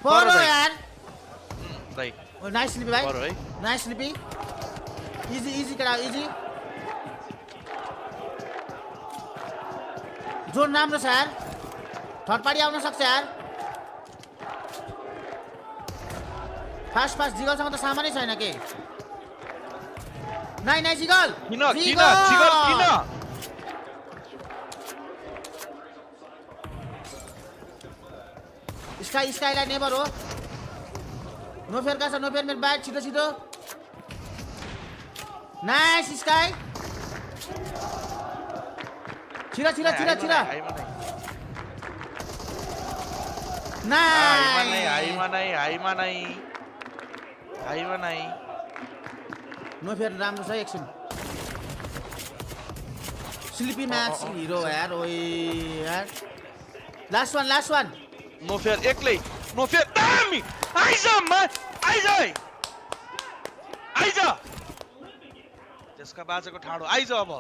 परो यार दाइ ओ नाइस स्लिपी भाइ परो है नाइस स्लिपी इजी केटा इजी जोन राम्रो छ यार थर्ड पार्टी आउन सक्छ यार फास्ट जिगलसँग त सामानै छैन के नाइ जिगल किन जिगल किन स्काईलाई नेभर हो नो फेयर का छ नो फेयर मेरो ब्याट छिटो नाइस स्काई छिरा हाइमा नै नो फेयर राम्रो छ एकछिन स्लिपी म्याच हिरो यार ओए यार लास्ट वान नो फेयर एक्लै नो फेयर दामी आइज त्यसका बाजेको ठाडो आइज अब